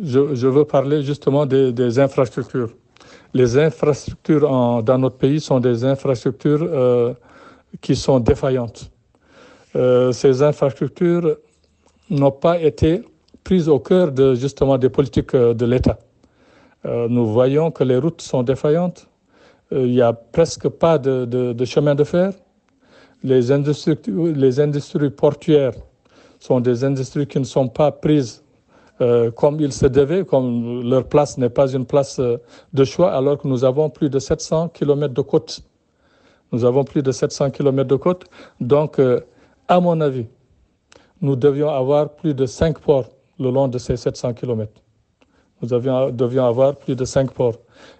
je veux parler justement des infrastructures. Les infrastructures dans notre pays sont des infrastructures qui sont défaillantes. Ces infrastructures n'ont pas été prises au cœur justement des politiques de l'État. Nous voyons que les routes sont défaillantes. Il n'y a presque pas de chemin de fer. Les industries portuaires sont des industries qui ne sont pas prises comme il se devait, comme leur place n'est pas une place de choix, alors que nous avons plus de 700 km de côte. Nous avons plus de 700 km de côte. Donc, à mon avis, nous devions avoir plus de 5 ports le long de ces 700 km. Nous devions avoir plus de 5 ports.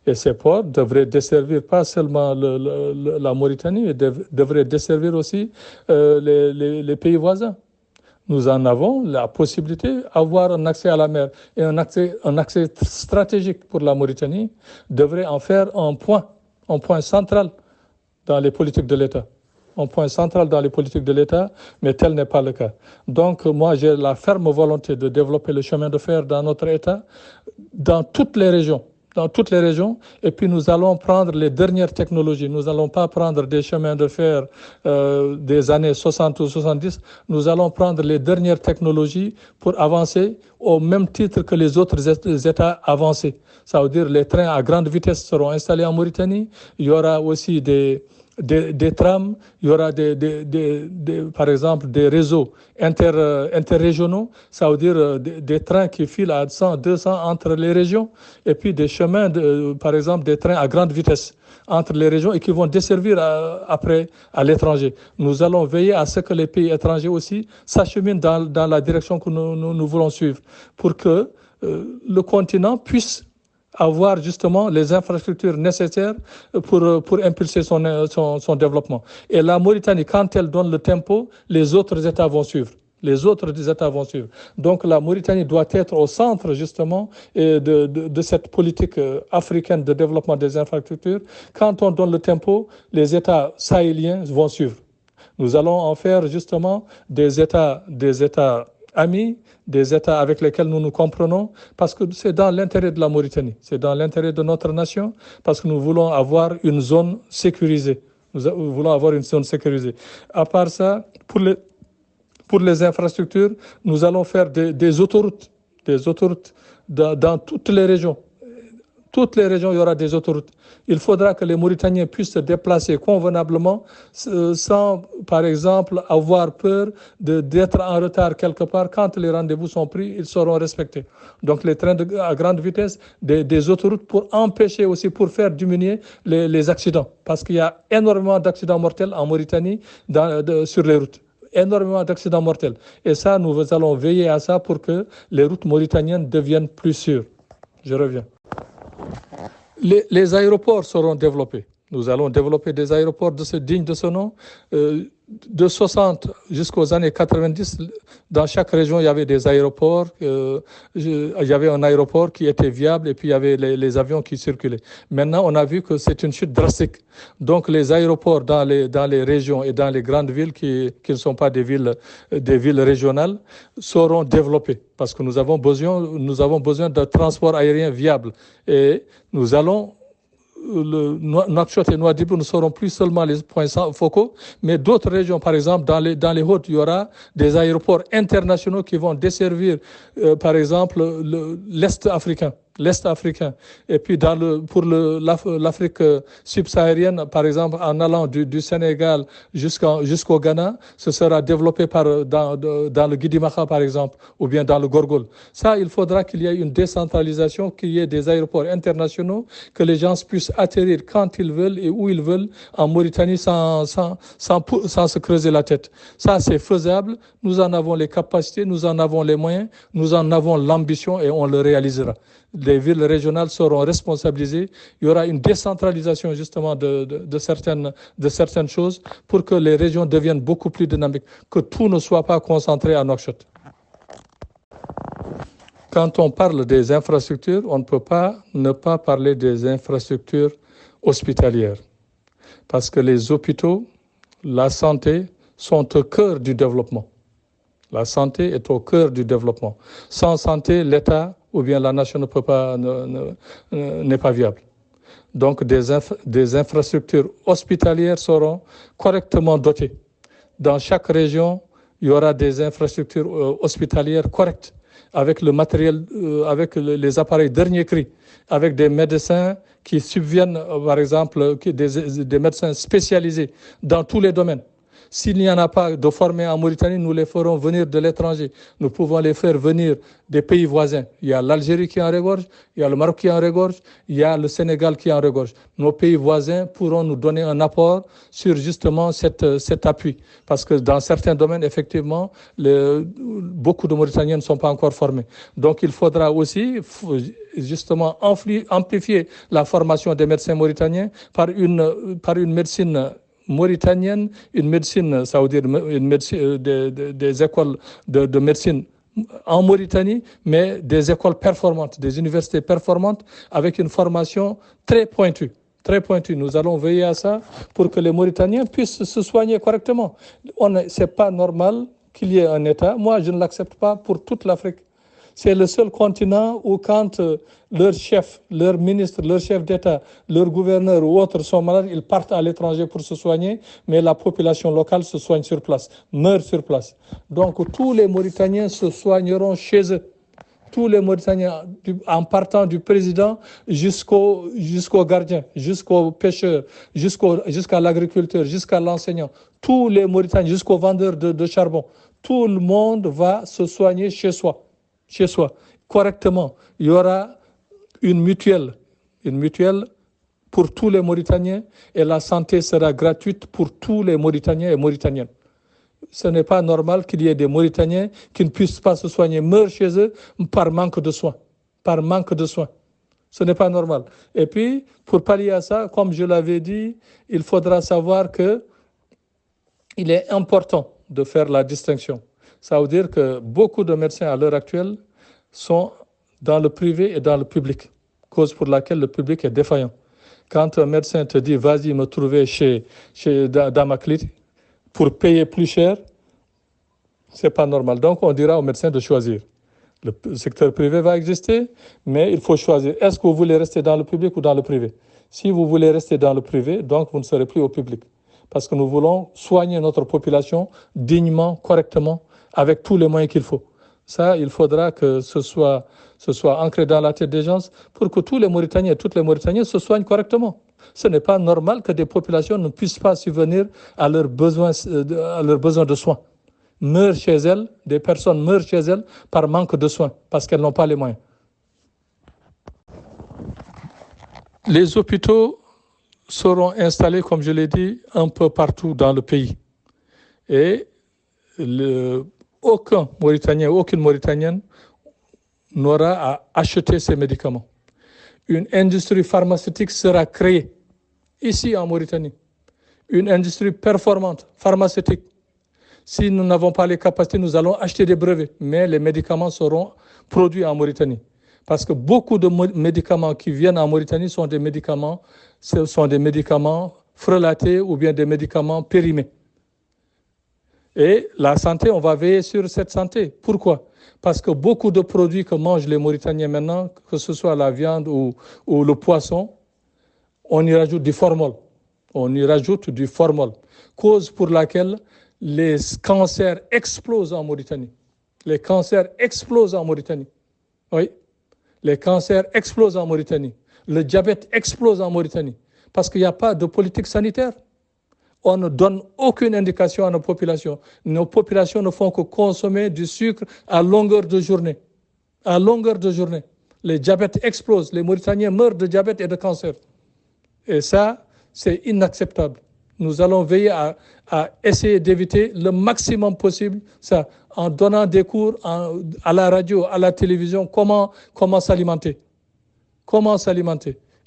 Et ces ports devraient desservir pas seulement la Mauritanie, mais devraient desservir aussi les pays voisins. Nous en avons la possibilité d'avoir un accès à la mer. Et un accès stratégique pour la Mauritanie devrait en faire un point central dans les politiques de l'État. Un point central dans les politiques de l'État, mais tel n'est pas le cas. Donc, moi, j'ai la ferme volonté de développer le chemin de fer dans notre État, dans toutes les régions. Et puis nous allons prendre les dernières technologies. Nous n'allons pas prendre des chemins de fer des années 60 ou 70. Nous allons prendre les dernières technologies pour avancer au même titre que les autres États avancés. Ça veut dire les trains à grande vitesse seront installés en Mauritanie. Il y aura aussi des trams, il y aura par exemple des réseaux interrégionaux, ça veut dire des trains qui filent à 100, 200 entre les régions, et puis des chemins, par exemple des trains à grande vitesse entre les régions et qui vont desservir après à l'étranger. Nous allons veiller à ce que les pays étrangers aussi s'acheminent dans la direction que nous voulons suivre pour que le continent puisse avoir justement les infrastructures nécessaires pour impulser son développement. Et la Mauritanie, quand elle donne le tempo, les autres États vont suivre. Donc la Mauritanie doit être au centre justement de cette politique africaine de développement des infrastructures. Quand on donne le tempo, les États sahéliens vont suivre. Nous allons en faire justement des États amis, des États avec lesquels nous nous comprenons, parce que c'est dans l'intérêt de la Mauritanie, c'est dans l'intérêt de notre nation, parce que nous voulons avoir une zone sécurisée. À part ça, pour les infrastructures, nous allons faire des autoroutes dans toutes les régions. Toutes les régions, il y aura des autoroutes. Il faudra que les Mauritaniens puissent se déplacer convenablement sans, par exemple, avoir peur d'être en retard quelque part. Quand les rendez-vous sont pris, ils seront respectés. Donc les trains à grande vitesse, des autoroutes pour empêcher aussi, pour faire diminuer les accidents. Parce qu'il y a énormément d'accidents mortels en Mauritanie sur les routes. Énormément d'accidents mortels. Et ça, nous allons veiller à ça pour que les routes mauritaniennes deviennent plus sûres. Je reviens. Les aéroports seront développés. Nous allons développer des aéroports dignes de ce nom. De 60 jusqu'aux années 90, dans chaque région, il y avait des aéroports. Il y avait un aéroport qui était viable et puis il y avait les avions qui circulaient. Maintenant, on a vu que c'est une chute drastique. Donc, les aéroports dans les régions et dans les grandes villes qui ne sont pas des villes régionales seront développés parce que nous avons besoin d'un transport aérien viable. Et nous allons Nouakchott et Nouadhibou ne seront plus seulement les points focaux, mais d'autres régions, par exemple, dans les Hauts, il y aura des aéroports internationaux qui vont desservir, par exemple, l'Est africain. Et puis pour l'Afrique subsaharienne, par exemple, en allant du Sénégal jusqu'au Ghana, ce sera développé dans le Guidimaca, par exemple, ou bien dans le Gorgol. Ça, il faudra qu'il y ait une décentralisation, qu'il y ait des aéroports internationaux, que les gens puissent atterrir quand ils veulent et où ils veulent en Mauritanie sans se creuser la tête. Ça, c'est faisable. Nous en avons les capacités, nous en avons les moyens, nous en avons l'ambition et on le réalisera. Les villes régionales seront responsabilisées. Il y aura une décentralisation justement de certaines choses pour que les régions deviennent beaucoup plus dynamiques, que tout ne soit pas concentré à Nouakchott. Quand on parle des infrastructures, on ne peut pas ne pas parler des infrastructures hospitalières. Parce que les hôpitaux, la santé sont au cœur du développement. La santé est au cœur du développement. Sans santé, l'État ou bien la nation n'est pas viable. Donc des infrastructures hospitalières seront correctement dotées. Dans chaque région, il y aura des infrastructures hospitalières correctes, avec le matériel, avec les appareils dernier cri, avec des médecins qui subviennent, par exemple, des médecins spécialisés dans tous les domaines. S'il n'y en a pas de formés en Mauritanie, nous les ferons venir de l'étranger. Nous pouvons les faire venir des pays voisins. Il y a l'Algérie qui en regorge, il y a le Maroc qui en regorge, il y a le Sénégal qui en regorge. Nos pays voisins pourront nous donner un apport sur justement cet appui. Parce que dans certains domaines, effectivement, beaucoup de Mauritaniens ne sont pas encore formés. Donc il faudra aussi justement amplifier la formation des médecins mauritaniens par une médecine mauritanienne, une médecine, ça veut dire une médecine, des écoles de médecine en Mauritanie, mais des écoles performantes, des universités performantes avec une formation très pointue. Très pointue. Nous allons veiller à ça pour que les Mauritaniens puissent se soigner correctement. C'est pas normal qu'il y ait un État. Moi, je ne l'accepte pas pour toute l'Afrique. C'est le seul continent où quand leur chef, leur ministre, leur chef d'État, leur gouverneur ou autres sont malades, ils partent à l'étranger pour se soigner, mais la population locale se soigne sur place, meurt sur place. Donc tous les Mauritaniens se soigneront chez eux. Tous les Mauritaniens, en partant du président jusqu'au gardien, jusqu'au pêcheur, jusqu'à l'agriculteur, jusqu'à l'enseignant, tous les Mauritaniens, jusqu'au vendeur de charbon, tout le monde va se soigner chez soi, correctement. Il y aura une mutuelle pour tous les Mauritaniens et la santé sera gratuite pour tous les Mauritaniens et Mauritaniennes. Ce n'est pas normal qu'il y ait des Mauritaniens qui ne puissent pas se soigner, meurent chez eux par manque de soins. Ce n'est pas normal. Et puis, pour pallier à ça, comme je l'avais dit, il faudra savoir qu'il est important de faire la distinction. Ça veut dire que beaucoup de médecins à l'heure actuelle sont dans le privé et dans le public, cause pour laquelle le public est défaillant. Quand un médecin te dit « vas-y me trouver dans ma clinique », pour payer plus cher, c'est pas normal. Donc, on dira aux médecins de choisir. Le secteur privé va exister, mais il faut choisir. Est-ce que vous voulez rester dans le public ou dans le privé? Si vous voulez rester dans le privé, donc vous ne serez plus au public. Parce que nous voulons soigner notre population dignement, correctement, avec tous les moyens qu'il faut. Ça, il faudra que ce soit ancré dans la tête des gens pour que tous les Mauritaniens et toutes les Mauritaniennes se soignent correctement. Ce n'est pas normal que des populations ne puissent pas subvenir à leurs besoins de soins. Des personnes meurent chez elles par manque de soins, parce qu'elles n'ont pas les moyens. Les hôpitaux seront installés, comme je l'ai dit, un peu partout dans le pays. Et aucun Mauritanien, aucune Mauritanienne n'aura à acheter ces médicaments. Une industrie pharmaceutique sera créée ici en Mauritanie. Une industrie performante, pharmaceutique. Si nous n'avons pas les capacités, nous allons acheter des brevets, mais les médicaments seront produits en Mauritanie. Parce que beaucoup de médicaments qui viennent en Mauritanie sont des médicaments frelatés ou bien des médicaments périmés. Et la santé, on va veiller sur cette santé. Pourquoi? Parce que beaucoup de produits que mangent les Mauritaniens maintenant, que ce soit la viande ou le poisson, on y rajoute du formol. Cause pour laquelle les cancers explosent en Mauritanie. Oui, les cancers explosent en Mauritanie. Le diabète explose en Mauritanie. Parce qu'il n'y a pas de politique sanitaire. On ne donne aucune indication à nos populations. Nos populations ne font que consommer du sucre à longueur de journée. Les diabètes explosent. Les Mauritaniens meurent de diabète et de cancer. Et ça, c'est inacceptable. Nous allons veiller à essayer d'éviter le maximum possible ça, en donnant des cours à la radio, à la télévision, comment s'alimenter.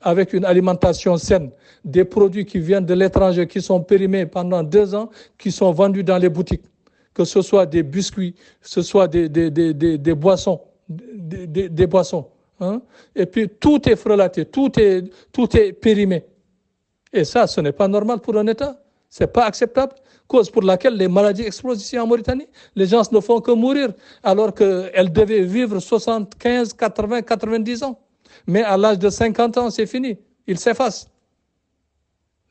Avec une alimentation saine, des produits qui viennent de l'étranger, qui sont périmés pendant 2 ans, qui sont vendus dans les boutiques, que ce soit des biscuits, que ce soit des boissons, des boissons. Hein? Et puis tout est frelaté, tout est périmé. Et ça, ce n'est pas normal pour un État. Ce n'est pas acceptable. Cause pour laquelle les maladies explosent ici en Mauritanie. Les gens ne font que mourir alors qu'elles devaient vivre 75, 80, 90 ans. Mais à l'âge de 50 ans, c'est fini. Ils s'effacent.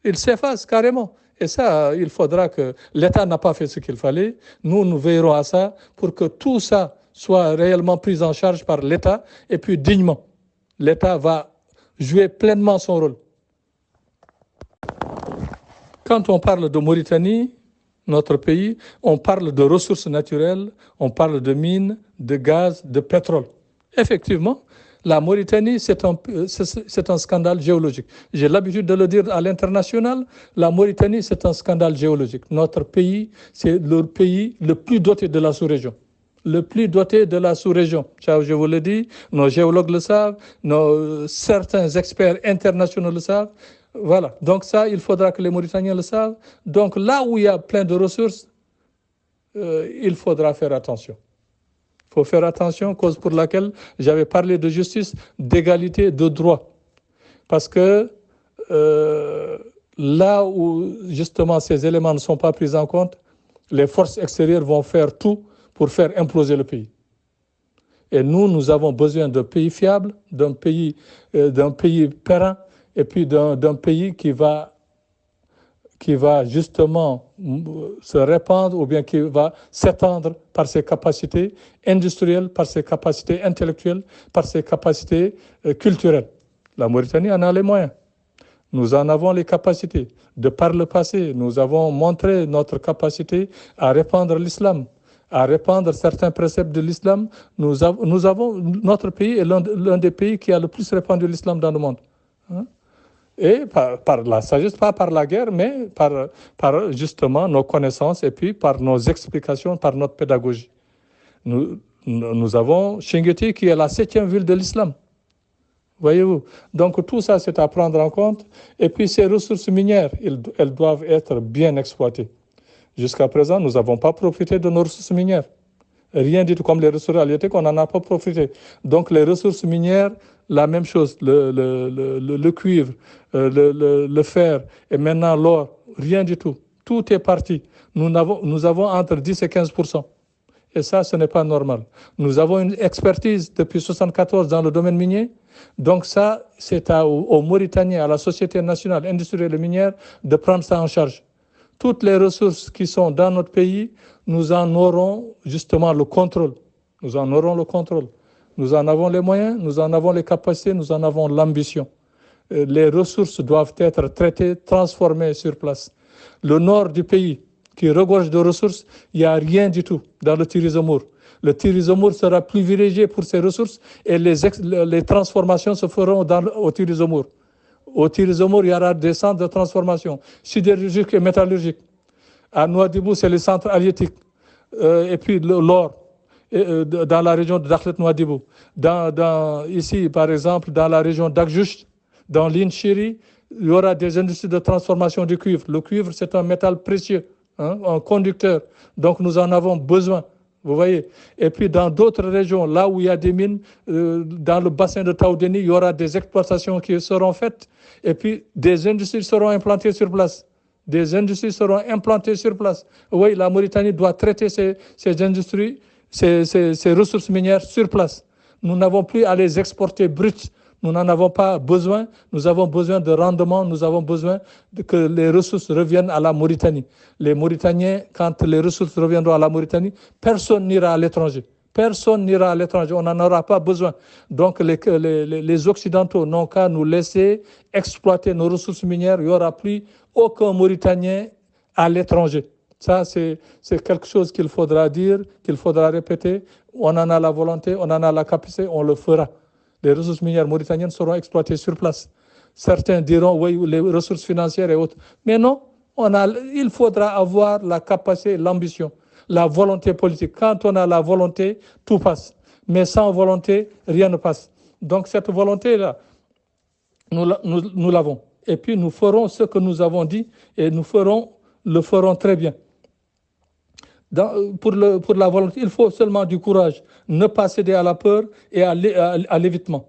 Ils s'effacent carrément. Et ça, il faudra que l'État n'a pas fait ce qu'il fallait. Nous veillerons à ça pour que tout ça soit réellement pris en charge par l'État et puis dignement. L'État va jouer pleinement son rôle. Quand on parle de Mauritanie, notre pays, on parle de ressources naturelles, on parle de mines, de gaz, de pétrole. Effectivement, la Mauritanie, c'est un scandale géologique. J'ai l'habitude de le dire à l'international, la Mauritanie, c'est un scandale géologique. Notre pays, c'est le pays le plus doté de la sous-région. Le plus doté de la sous-région. Ça, je vous le dis, nos géologues le savent, certains experts internationaux le savent. Voilà, donc ça, il faudra que les Mauritaniens le savent. Donc là où il y a plein de ressources, il faudra faire attention. Il faut faire attention, cause pour laquelle j'avais parlé de justice, d'égalité, de droit. Parce que là où justement ces éléments ne sont pas pris en compte, les forces extérieures vont faire tout pour faire imploser le pays. Et nous avons besoin d'un pays fiable, d'un pays périn, et puis d'un pays qui va justement se répandre ou bien qui va s'étendre par ses capacités industrielles, par ses capacités intellectuelles, par ses capacités culturelles. La Mauritanie en a les moyens. Nous en avons les capacités. De par le passé, nous avons montré notre capacité à répandre l'islam, à répandre certains préceptes de l'islam. Notre pays est l'un des pays qui a le plus répandu l'islam dans le monde. Et par la sagesse, pas par la guerre, mais par justement nos connaissances et puis par nos explications, par notre pédagogie. Nous avons Chinguetti qui est la 7e ville de l'islam. Voyez-vous. Donc tout ça, c'est à prendre en compte. Et puis ces ressources minières, elles doivent être bien exploitées. Jusqu'à présent, nous n'avons pas profité de nos ressources minières. Rien du tout, comme les ressources halieutiques, on n'en a pas profité. Donc les ressources minières, la même chose, le cuivre, le fer et maintenant l'or, rien du tout. Tout est parti. Nous avons entre 10 et 15%. Et ça, ce n'est pas normal. Nous avons une expertise depuis 1974 dans le domaine minier. Donc ça, c'est aux Mauritaniens, à la Société nationale industrielle et minière de prendre ça en charge. Toutes les ressources qui sont dans notre pays, nous en aurons justement le contrôle. Nous en aurons le contrôle. Nous en avons les moyens, nous en avons les capacités, nous en avons l'ambition. Les ressources doivent être traitées, transformées sur place. Le nord du pays, qui regorge de ressources, il n'y a rien du tout dans le Tirizomour. Le Tirizomour sera privilégié pour ses ressources et les transformations se feront au Tirizomour. Au Tirizomour, il y aura des centres de transformation sidérurgiques et métallurgiques. À Nouadhibou, c'est les centres halieutiques. Et puis l'or, dans la région de Dakhlet-Nouadhibou. Ici, par exemple, dans la région d'Akjouch, dans l'Inchiri, il y aura des industries de transformation du cuivre. Le cuivre, c'est un métal précieux, un conducteur. Donc, nous en avons besoin. Vous voyez. Et puis, dans d'autres régions, là où il y a des mines, dans le bassin de Taoudeni, il y aura des exploitations qui seront faites. Et puis, des industries seront implantées sur place. Des industries seront implantées sur place. Oui, la Mauritanie doit traiter ces industries, ces ressources minières sur place. Nous n'avons plus à les exporter bruts. Nous n'en avons pas besoin. Nous avons besoin de rendement. Nous avons besoin que les ressources reviennent à la Mauritanie. Les Mauritaniens, quand les ressources reviendront à la Mauritanie, personne n'ira à l'étranger. Personne n'ira à l'étranger. On n'en aura pas besoin. Donc, les Occidentaux n'ont qu'à nous laisser exploiter nos ressources minières. Il n'y aura plus aucun Mauritanien à l'étranger. Ça, c'est quelque chose qu'il faudra dire, qu'il faudra répéter. On en a la volonté, on en a la capacité, on le fera. Les ressources minières mauritaniennes seront exploitées sur place. Certains diront, oui, les ressources financières et autres. Mais non, il faudra avoir la capacité, l'ambition, la volonté politique. Quand on a la volonté, tout passe. Mais sans volonté, rien ne passe. Donc cette volonté-là, nous l'avons. Et puis nous ferons ce que nous avons dit et le ferons très bien. Pour la volonté, il faut seulement du courage. Ne pas céder à la peur et à l'évitement.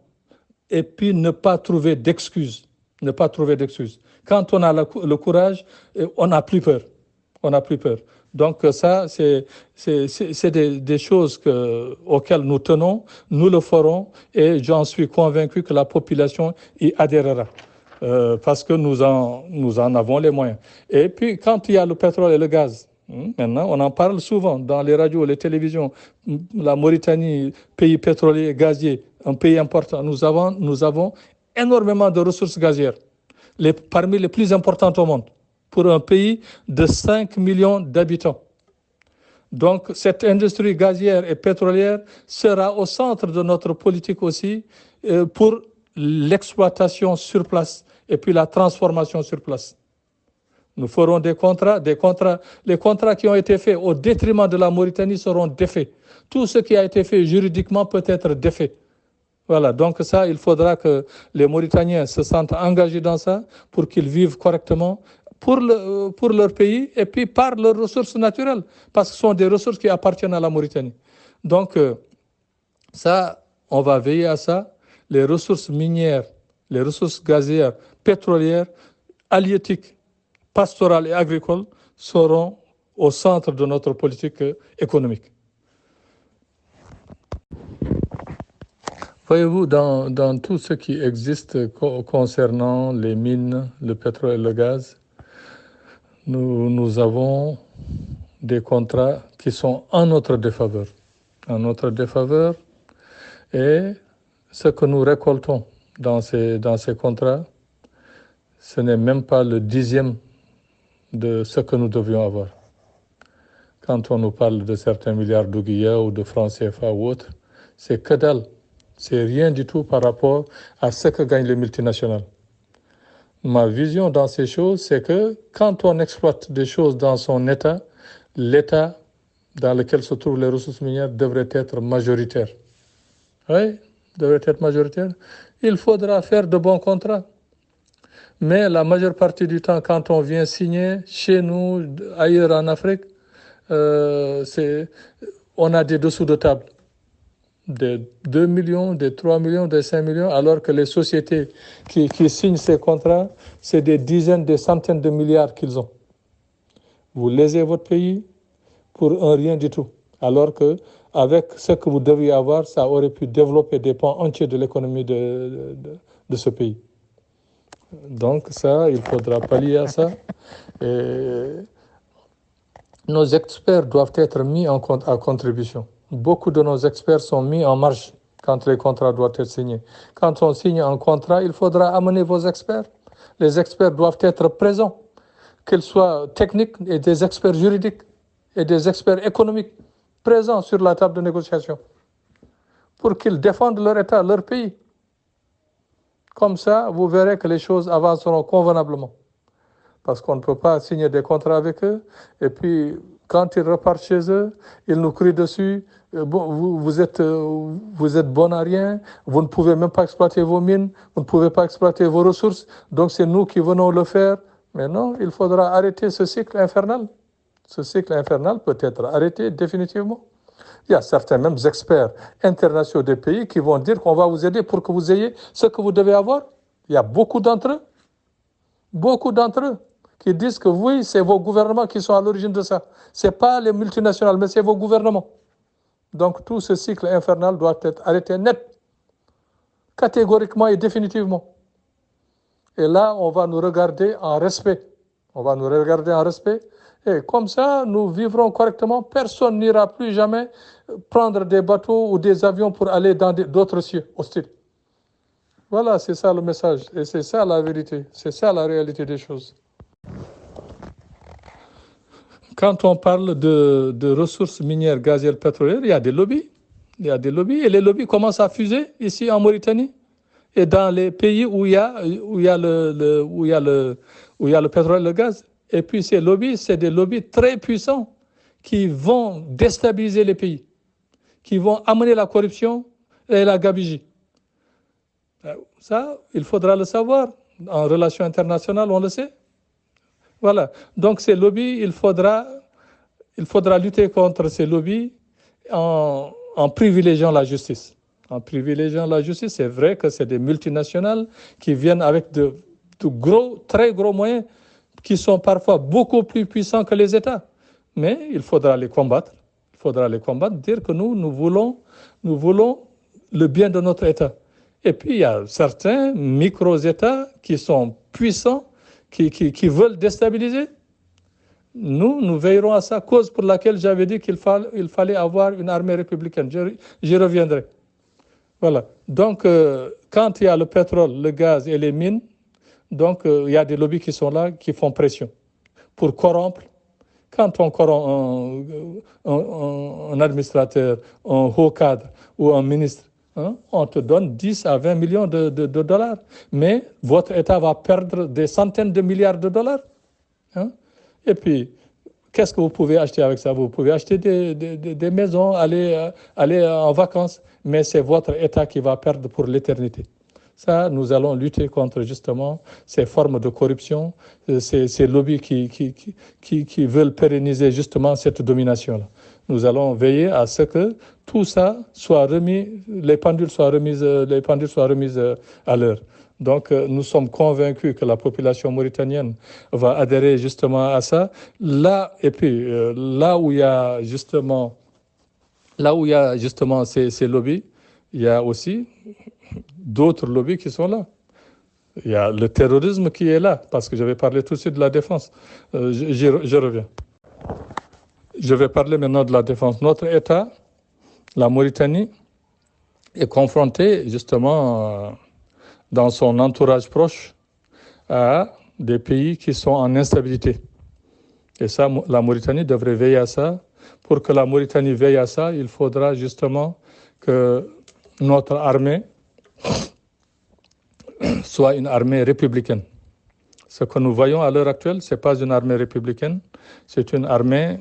Et puis ne pas trouver d'excuses. Ne pas trouver d'excuses. Quand on a le courage, on n'a plus peur. On n'a plus peur. Donc ça, c'est des choses auxquelles nous tenons, nous le ferons et j'en suis convaincu que la population y adhérera. Parce que nous en avons les moyens. Et puis, quand il y a le pétrole et le gaz, maintenant, on en parle souvent dans les radios, les télévisions, la Mauritanie, pays pétrolier et gazier, un pays important, nous avons énormément de ressources gazières, parmi les plus importantes au monde, pour un pays de 5 millions d'habitants. Donc, cette industrie gazière et pétrolière sera au centre de notre politique aussi pour l'exploitation sur place et puis la transformation sur place. Nous ferons les contrats qui ont été faits au détriment de la Mauritanie seront défaits. Tout ce qui a été fait juridiquement peut être défait. Voilà, donc ça, il faudra que les Mauritaniens se sentent engagés dans ça pour qu'ils vivent correctement pour leur pays et puis par leurs ressources naturelles, parce que ce sont des ressources qui appartiennent à la Mauritanie. Donc, ça, on va veiller à ça. Les ressources minières, les ressources gazières, pétrolières, halieutiques, pastorales et agricoles seront au centre de notre politique économique. Voyez-vous, dans tout ce qui existe concernant les mines, le pétrole et le gaz, nous avons des contrats qui sont en notre défaveur. En notre défaveur, et ce que nous récoltons dans ces contrats, ce n'est même pas le 10e de ce que nous devions avoir. Quand on nous parle de certains milliards d'ouguiya ou de francs CFA ou autres, c'est que dalle. C'est rien du tout par rapport à ce que gagnent les multinationales. Ma vision dans ces choses, c'est que quand on exploite des choses dans son état, l'état dans lequel se trouvent les ressources minières devrait être majoritaire. Oui, devrait être majoritaire. Il faudra faire de bons contrats. Mais la majeure partie du temps, quand on vient signer chez nous, ailleurs en Afrique, on a des dessous de table. Des 2 millions, des 3 millions, des 5 millions, alors que les sociétés qui signent ces contrats, c'est des dizaines, des centaines de milliards qu'ils ont. Vous lésez votre pays pour un rien du tout, alors que avec ce que vous deviez avoir, ça aurait pu développer des pans entiers de l'économie de ce pays. Donc ça, il faudra pallier à ça. Et nos experts doivent être mis à contribution. Beaucoup de nos experts sont mis en marge quand les contrats doivent être signés. Quand on signe un contrat, il faudra amener vos experts. Les experts doivent être présents, qu'ils soient techniques et des experts juridiques et des experts économiques présents sur la table de négociation pour qu'ils défendent leur État, leur pays. Comme ça, vous verrez que les choses avanceront convenablement. Parce qu'on ne peut pas signer des contrats avec eux et puis quand ils repartent chez eux, ils nous crient dessus, vous êtes bon à rien, vous ne pouvez même pas exploiter vos mines, vous ne pouvez pas exploiter vos ressources, donc c'est nous qui venons le faire. Mais non, il faudra arrêter ce cycle infernal. Ce cycle infernal peut être arrêté définitivement. Il y a certains mêmes experts internationaux des pays qui vont dire qu'on va vous aider pour que vous ayez ce que vous devez avoir. Il y a beaucoup d'entre eux, qui disent que oui, c'est vos gouvernements qui sont à l'origine de ça. Ce n'est pas les multinationales, mais c'est vos gouvernements. Donc tout ce cycle infernal doit être arrêté net, catégoriquement et définitivement. Et là, on va nous regarder en respect. Et comme ça, nous vivrons correctement. Personne n'ira plus jamais prendre des bateaux ou des avions pour aller dans d'autres cieux hostiles. Voilà, c'est ça le message. Et c'est ça la vérité. C'est ça la réalité des choses. Quand on parle de ressources minières, gazières, pétrolières, il y a des lobbies. Et les lobbies commencent à fuser ici en Mauritanie et dans les pays où il y a le pétrole et le gaz. Et puis ces lobbies, c'est des lobbies très puissants qui vont déstabiliser les pays, qui vont amener la corruption et la gabegie. Ça, il faudra le savoir. En relations internationales, on le sait. Voilà. Donc ces lobbies, il faudra lutter contre ces lobbies en privilégiant la justice. En privilégiant la justice, c'est vrai que c'est des multinationales qui viennent avec très gros moyens qui sont parfois beaucoup plus puissants que les États. Mais il faudra les combattre. Il faudra les combattre, dire que nous voulons le bien de notre État. Et puis, il y a certains micro-États qui sont puissants, qui veulent déstabiliser. Nous veillerons à ça, cause pour laquelle j'avais dit qu'il fallait avoir une armée républicaine. J'y reviendrai. Voilà. Donc, quand il y a le pétrole, le gaz et les mines, donc il y a des lobbies qui sont là, qui font pression pour corrompre. Quand on corrompt un administrateur, un haut cadre ou un ministre, on te donne 10 à 20 millions de dollars. Mais votre État va perdre des centaines de milliards de dollars. Et puis, qu'est-ce que vous pouvez acheter avec ça? Vous pouvez acheter des maisons, aller en vacances, mais c'est votre État qui va perdre pour l'éternité. Ça, nous allons lutter contre justement ces formes de corruption, ces lobbies qui veulent pérenniser justement cette domination-là. Nous allons veiller à ce que tout ça soit remis, les pendules soient remises à l'heure. Donc, nous sommes convaincus que la population mauritanienne va adhérer justement à ça. Là, et puis, là où il y a justement ces lobbies, il y a aussi d'autres lobbies qui sont là. Il y a le terrorisme qui est là, parce que je vais parler tout de suite de la défense. Je reviens. Je vais parler maintenant de la défense. Notre État, la Mauritanie, est confronté justement dans son entourage proche à des pays qui sont en instabilité. Et ça, la Mauritanie devrait veiller à ça. Pour que la Mauritanie veille à ça, il faudra justement que notre armée soit une armée républicaine. Ce que nous voyons à l'heure actuelle, ce n'est pas une armée républicaine, c'est une armée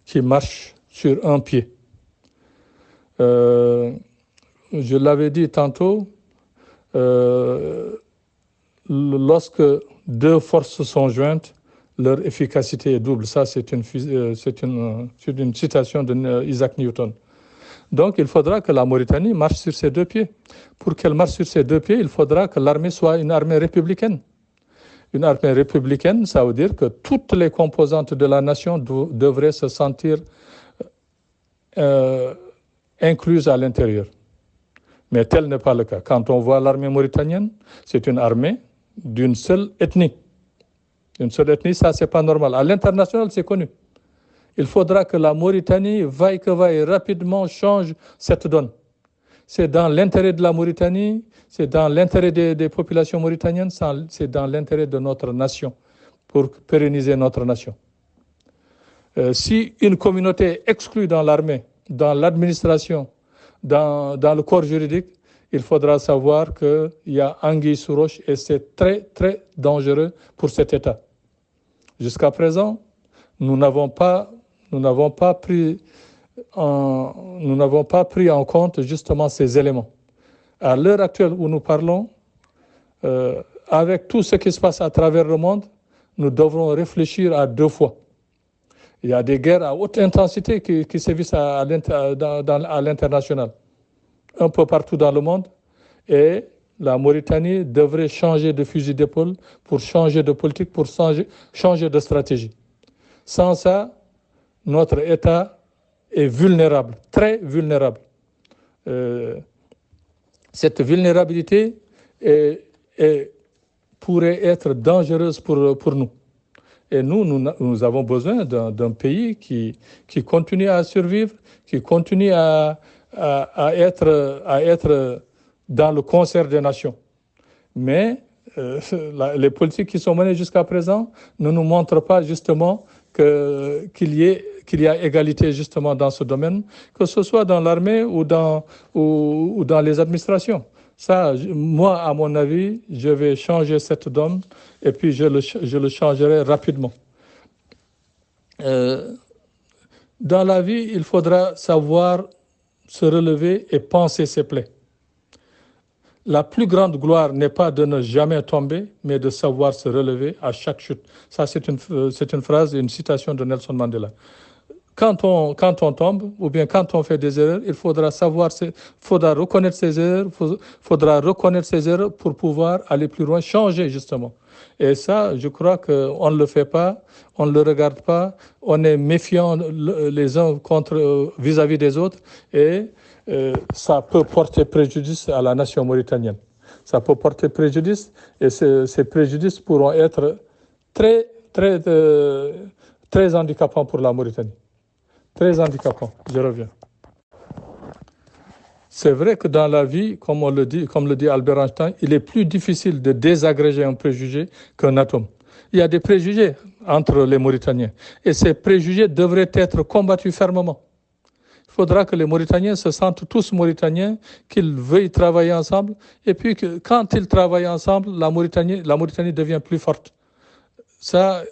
qui marche sur un pied. Je l'avais dit tantôt, lorsque deux forces sont jointes, leur efficacité est double. Ça, c'est une citation d'Isaac Newton. Donc, il faudra que la Mauritanie marche sur ses deux pieds. Pour qu'elle marche sur ses deux pieds, il faudra que l'armée soit une armée républicaine. Une armée républicaine, ça veut dire que toutes les composantes de la nation devraient se sentir incluses à l'intérieur. Mais tel n'est pas le cas. Quand on voit l'armée mauritanienne, c'est une armée d'une seule ethnie. Une seule ethnie, ça, c'est pas normal. À l'international, c'est connu. Il faudra que la Mauritanie, vaille que vaille, rapidement change cette donne. C'est dans l'intérêt de la Mauritanie, c'est dans l'intérêt des populations mauritaniennes, c'est dans l'intérêt de notre nation, pour pérenniser notre nation. Si une communauté est exclue dans l'armée, dans l'administration, dans le corps juridique, il faudra savoir qu'il y a anguille sous roche et c'est très, très dangereux pour cet État. Jusqu'à présent, nous n'avons pas pris en compte justement ces éléments. À l'heure actuelle où nous parlons, avec tout ce qui se passe à travers le monde, nous devrons réfléchir à deux fois. Il y a des guerres à haute intensité qui sévissent à l'international, un peu partout dans le monde, et la Mauritanie devrait changer de fusil d'épaule pour changer de politique, pour changer de stratégie. Sans ça, notre État est vulnérable, très vulnérable. Cette vulnérabilité pourrait être dangereuse pour nous. Et nous avons besoin d'un pays qui continue à survivre, qui continue à être dans le concert des nations. Mais les politiques qui sont menées jusqu'à présent ne nous montrent pas justement qu'il y a égalité justement dans ce domaine, que ce soit dans l'armée ou dans les administrations. Ça, moi, à mon avis, je vais changer cette donne et puis je le changerai rapidement. Dans la vie, il faudra savoir se relever et penser ses plaies. La plus grande gloire n'est pas de ne jamais tomber, mais de savoir se relever à chaque chute. Ça, c'est une phrase, une citation de Nelson Mandela. quand on tombe, ou bien quand on fait des erreurs, il faudra faudra reconnaître ses erreurs, faudra reconnaître ses erreurs pour pouvoir aller plus loin, changer justement. Et ça, je crois qu'on ne le fait pas, on ne le regarde pas, on est méfiant les uns vis-à-vis des autres, et ça peut porter préjudice à la nation mauritanienne. Ça peut porter préjudice, et ces préjudices pourront être très, très, très handicapants pour la Mauritanie. Très handicapant, je reviens. C'est vrai que dans la vie, comme le dit Albert Einstein, il est plus difficile de désagréger un préjugé qu'un atome. Il y a des préjugés entre les Mauritaniens et ces préjugés devraient être combattus fermement. Il faudra que les Mauritaniens se sentent tous Mauritaniens, qu'ils veuillent travailler ensemble et puis que quand ils travaillent ensemble, la Mauritanie devient plus forte. Ça,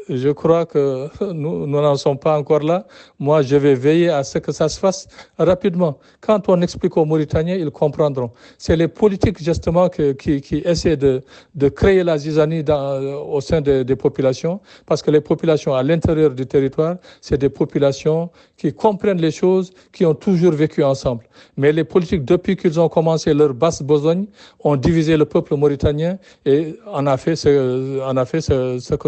je crois que nous n'en sommes pas encore là. Moi, je vais veiller à ce que ça se fasse rapidement. Quand on explique aux Mauritaniens, ils comprendront. C'est les politiques, justement, qui essaient de créer la zizanie au sein des populations, parce que les populations à l'intérieur du territoire, c'est des populations qui comprennent les choses, qui ont toujours vécu ensemble. Mais les politiques, depuis qu'ils ont commencé leur basse besogne, ont divisé le peuple mauritanien et en a fait ce que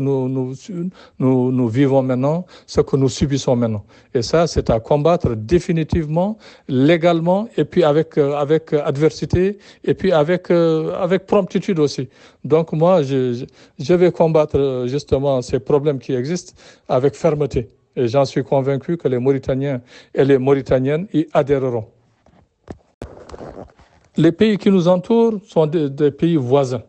nous vivons maintenant, ce que nous subissons maintenant. Et ça, c'est à combattre définitivement, légalement, et puis avec adversité, et puis avec promptitude aussi. Donc moi, je vais combattre justement ces problèmes qui existent avec fermeté. Et j'en suis convaincu que les Mauritaniens et les Mauritaniennes y adhéreront. Les pays qui nous entourent sont des pays voisins.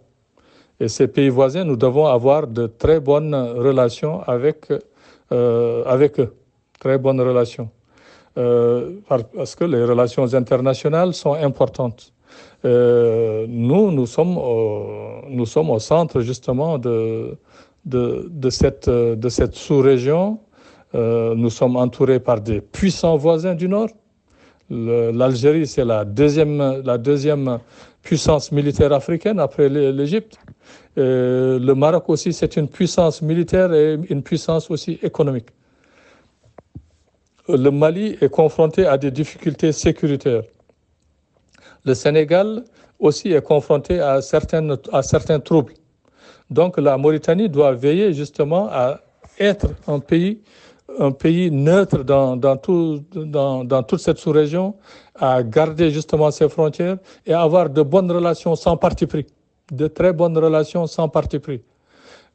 Et ces pays voisins, nous devons avoir de très bonnes relations avec eux. Très bonnes relations. Parce que les relations internationales sont importantes. Nous sommes au centre justement de cette sous-région. Nous sommes entourés par des puissants voisins du Nord. L'Algérie, c'est la deuxième puissance militaire africaine après l'Égypte. Le Maroc aussi, c'est une puissance militaire et une puissance aussi économique. Le Mali est confronté à des difficultés sécuritaires. Le Sénégal aussi est confronté à certains troubles. Donc la Mauritanie doit veiller justement à être un pays neutre dans toute cette sous-région, à garder justement ses frontières et à avoir de bonnes relations sans parti pris, de très bonnes relations sans parti pris.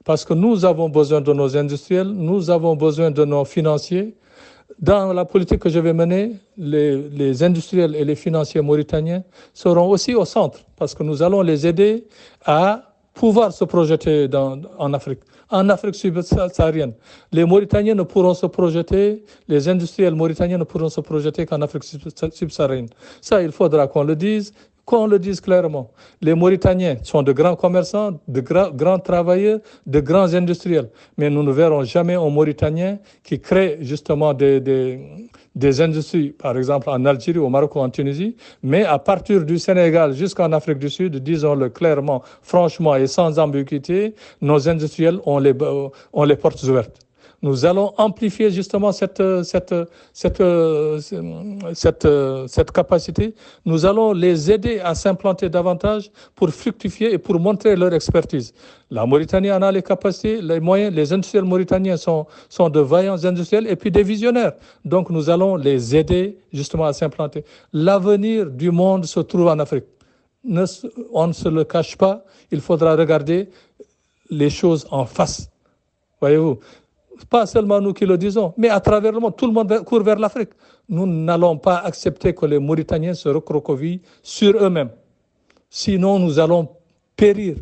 Parce que nous avons besoin de nos industriels, nous avons besoin de nos financiers. Dans la politique que je vais mener, les industriels et les financiers mauritaniens seront aussi au centre, parce que nous allons les aider à pouvoir se projeter en Afrique. En Afrique subsaharienne, les Mauritaniens ne pourront se projeter, les industriels mauritaniens ne pourront se projeter qu'en Afrique subsaharienne. Ça, il faudra qu'on le dise clairement. Les Mauritaniens sont de grands commerçants, de grands travailleurs, de grands industriels. Mais nous ne verrons jamais un Mauritanien qui crée justement des industries, par exemple en Algérie, au Maroc ou en Tunisie, mais à partir du Sénégal jusqu'en Afrique du Sud, disons-le clairement, franchement et sans ambiguïté, nos industriels ont les portes ouvertes. Nous allons amplifier justement cette capacité. Nous allons les aider à s'implanter davantage pour fructifier et pour montrer leur expertise. La Mauritanie en a les capacités, les moyens. Les industriels mauritaniens sont de vaillants industriels et puis des visionnaires. Donc nous allons les aider justement à s'implanter. L'avenir du monde se trouve en Afrique. On ne se le cache pas. Il faudra regarder les choses en face. Voyez-vous? Pas seulement nous qui le disons, mais à travers le monde, tout le monde court vers l'Afrique. Nous n'allons pas accepter que les Mauritaniens se recroquevillent sur eux-mêmes. Sinon, nous allons périr.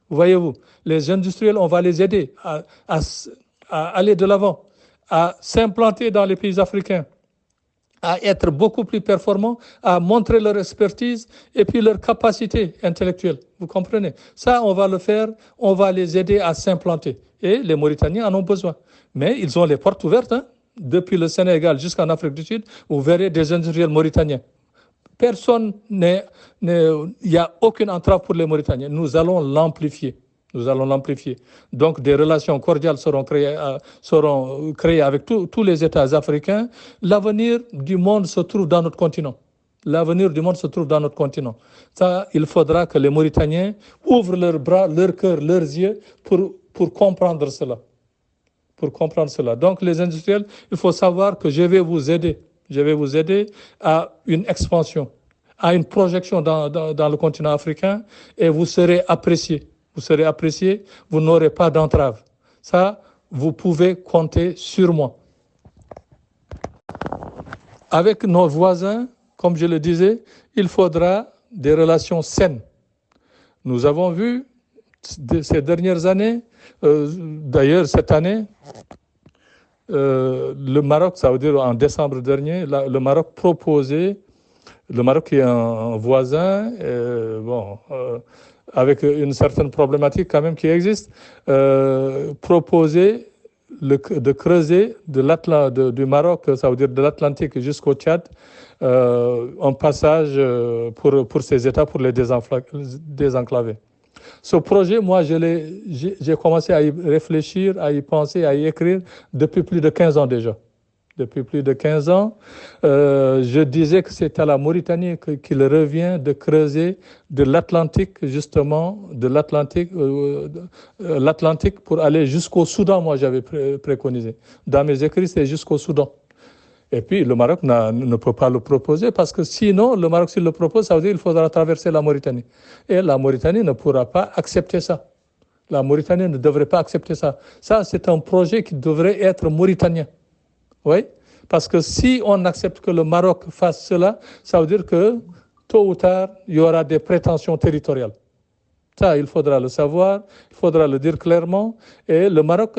Voyez-vous, les industriels, on va les aider à aller de l'avant, à s'implanter dans les pays africains, à être beaucoup plus performants, à montrer leur expertise et puis leur capacité intellectuelle. Vous comprenez? Ça, on va le faire, on va les aider à s'implanter. Et les Mauritaniens en ont besoin. Mais ils ont les portes ouvertes, hein. Depuis le Sénégal jusqu'en Afrique du Sud, vous verrez des industriels mauritaniens. Il n'y a aucune entrave pour les Mauritaniens. Nous allons l'amplifier. Nous allons l'amplifier. Donc, des relations cordiales seront créées avec tous les États africains. L'avenir du monde se trouve dans notre continent. L'avenir du monde se trouve dans notre continent. Ça, il faudra que les Mauritaniens ouvrent leurs bras, leur cœur, leurs yeux pour comprendre cela. Pour comprendre cela. Donc, les industriels, il faut savoir que je vais vous aider. Je vais vous aider à une expansion, à une projection dans le continent africain et vous serez appréciés. Vous serez appréciés, vous n'aurez pas d'entrave. Ça, vous pouvez compter sur moi. Avec nos voisins, comme je le disais, il faudra des relations saines. Nous avons vu ces dernières années, d'ailleurs cette année, le Maroc, ça veut dire en décembre dernier, le Maroc qui est un voisin, avec une certaine problématique quand même qui existe, proposait de creuser du Maroc, ça veut dire de l'Atlantique jusqu'au Tchad, un passage pour ces États, pour les désenclaver. Ce projet, moi, j'ai commencé à y réfléchir, à y penser, à y écrire depuis plus de 15 ans déjà. Depuis plus de 15 ans, je disais que c'est à la Mauritanie qu'il revient de creuser de l'Atlantique, justement, l'Atlantique pour aller jusqu'au Soudan, moi j'avais préconisé. Dans mes écrits, c'est jusqu'au Soudan. Et puis le Maroc ne peut pas le proposer parce que sinon, le Maroc, s'il le propose, ça veut dire qu'il faudra traverser la Mauritanie. Et la Mauritanie ne pourra pas accepter ça. La Mauritanie ne devrait pas accepter ça. Ça, c'est un projet qui devrait être mauritanien. Oui, parce que si on accepte que le Maroc fasse cela, ça veut dire que tôt ou tard, il y aura des prétentions territoriales. Ça, il faudra le savoir, il faudra le dire clairement. Et le Maroc,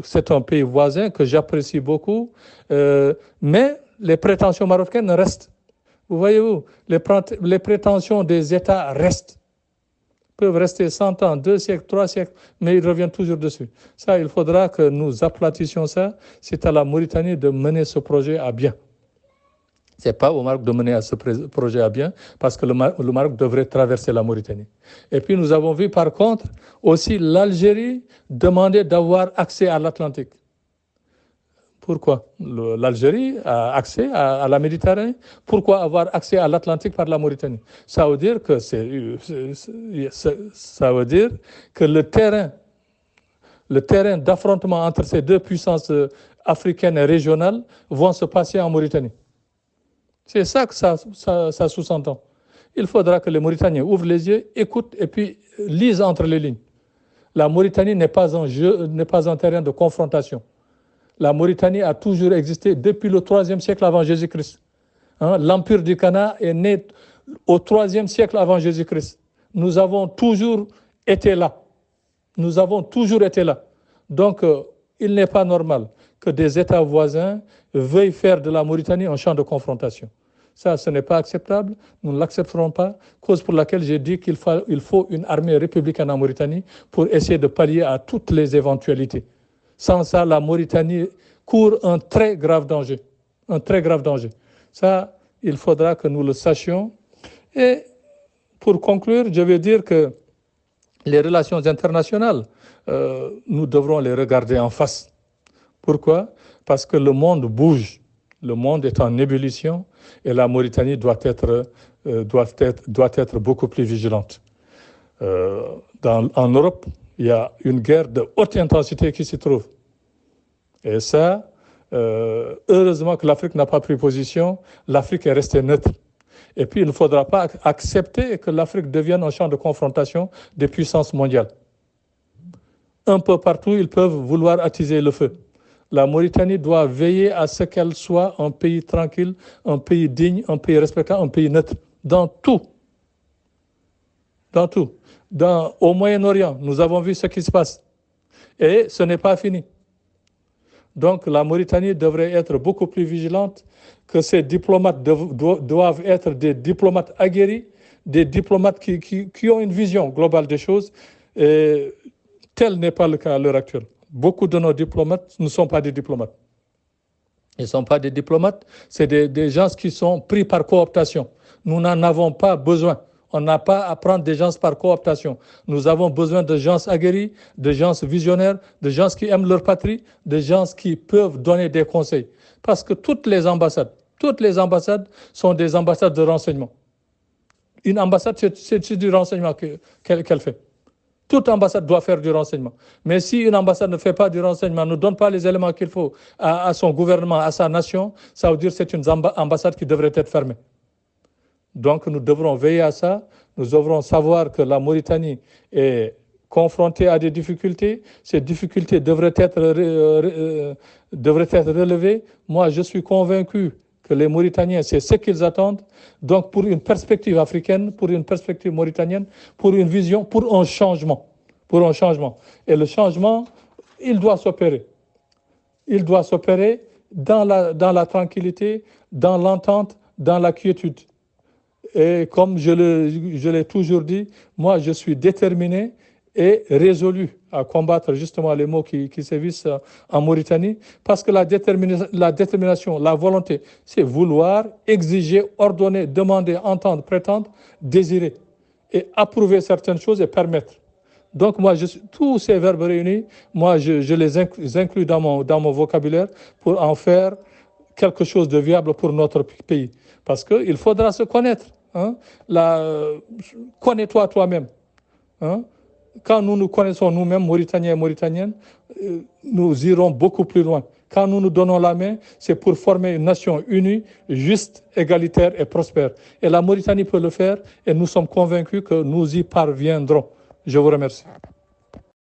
c'est un pays voisin que j'apprécie beaucoup, mais les prétentions marocaines restent. Vous voyez-vous, les prétentions des États restent. Peuvent rester 100 ans, 2 siècles, 3 siècles, mais ils reviennent toujours dessus. Ça, il faudra que nous aplatissions ça. C'est à la Mauritanie de mener ce projet à bien. Ce n'est pas au Maroc de mener ce projet à bien, parce que le Maroc devrait traverser la Mauritanie. Et puis nous avons vu par contre aussi l'Algérie demander d'avoir accès à l'Atlantique. Pourquoi l'Algérie a accès à la Méditerranée? Pourquoi avoir accès à l'Atlantique par la Mauritanie? Ça veut dire que le terrain d'affrontement entre ces deux puissances africaines et régionales vont se passer en Mauritanie. C'est ça que ça sous-entend. Il faudra que les Mauritaniens ouvrent les yeux, écoutent et puis lisent entre les lignes. La Mauritanie n'est pas un terrain de confrontation. La Mauritanie a toujours existé depuis le 3e siècle avant Jésus-Christ. L'Empire du Ghana est né au 3e siècle avant Jésus-Christ. Nous avons toujours été là. Nous avons toujours été là. Donc, il n'est pas normal que des États voisins veuillent faire de la Mauritanie un champ de confrontation. Ça, ce n'est pas acceptable. Nous ne l'accepterons pas. Cause pour laquelle j'ai dit qu'il faut une armée républicaine en Mauritanie pour essayer de pallier à toutes les éventualités. Sans ça, la Mauritanie court un très grave danger. Un très grave danger. Ça, il faudra que nous le sachions. Et pour conclure, je vais dire que les relations internationales, nous devrons les regarder en face. Pourquoi? Parce que le monde bouge. Le monde est en ébullition et la Mauritanie doit être beaucoup plus vigilante. En Europe, il y a une guerre de haute intensité qui s'y trouve. Et ça, heureusement que l'Afrique n'a pas pris position, l'Afrique est restée neutre. Et puis, il ne faudra pas accepter que l'Afrique devienne un champ de confrontation des puissances mondiales. Un peu partout, ils peuvent vouloir attiser le feu. La Mauritanie doit veiller à ce qu'elle soit un pays tranquille, un pays digne, un pays respectable, un pays neutre, dans tout. Dans tout. Au Moyen-Orient, nous avons vu ce qui se passe. Et ce n'est pas fini. Donc la Mauritanie devrait être beaucoup plus vigilante, que ces diplomates doivent être des diplomates aguerris, des diplomates qui ont une vision globale des choses. Et tel n'est pas le cas à l'heure actuelle. Beaucoup de nos diplomates ne sont pas des diplomates. Ils ne sont pas des diplomates, c'est des gens qui sont pris par cooptation. Nous n'en avons pas besoin. On n'a pas à prendre des gens par cooptation. Nous avons besoin de gens aguerris, de gens visionnaires, de gens qui aiment leur patrie, de gens qui peuvent donner des conseils. Parce que toutes les ambassades sont des ambassades de renseignement. Une ambassade, c'est du renseignement qu'elle fait. Toute ambassade doit faire du renseignement. Mais si une ambassade ne fait pas du renseignement, ne donne pas les éléments qu'il faut à son gouvernement, à sa nation, ça veut dire que c'est une ambassade qui devrait être fermée. Donc nous devrons veiller à ça. Nous devrons savoir que la Mauritanie est confrontée à des difficultés. Ces difficultés devraient être relevées. Moi, je suis convaincu que les Mauritaniens, c'est ce qu'ils attendent. Donc, pour une perspective africaine, pour une perspective mauritanienne, pour une vision, pour un changement. Pour un changement. Et le changement, il doit s'opérer. Il doit s'opérer dans la tranquillité, dans l'entente, dans la quiétude. Et comme je l'ai toujours dit, moi, je suis déterminé et résolu à combattre justement les maux qui sévissent en Mauritanie, parce que la détermination, la volonté, c'est vouloir, exiger, ordonner, demander, entendre, prétendre, désirer, et approuver certaines choses et permettre. Donc moi, tous ces verbes réunis, moi, je les inclus dans mon vocabulaire pour en faire quelque chose de viable pour notre pays. Parce qu'il faudra se connaître. Hein? Connais-toi toi-même. Hein? Quand nous nous connaissons nous-mêmes, Mauritaniens et Mauritaniennes, nous irons beaucoup plus loin. Quand nous nous donnons la main, c'est pour former une nation unie, juste, égalitaire et prospère. Et la Mauritanie peut le faire et nous sommes convaincus que nous y parviendrons. Je vous remercie.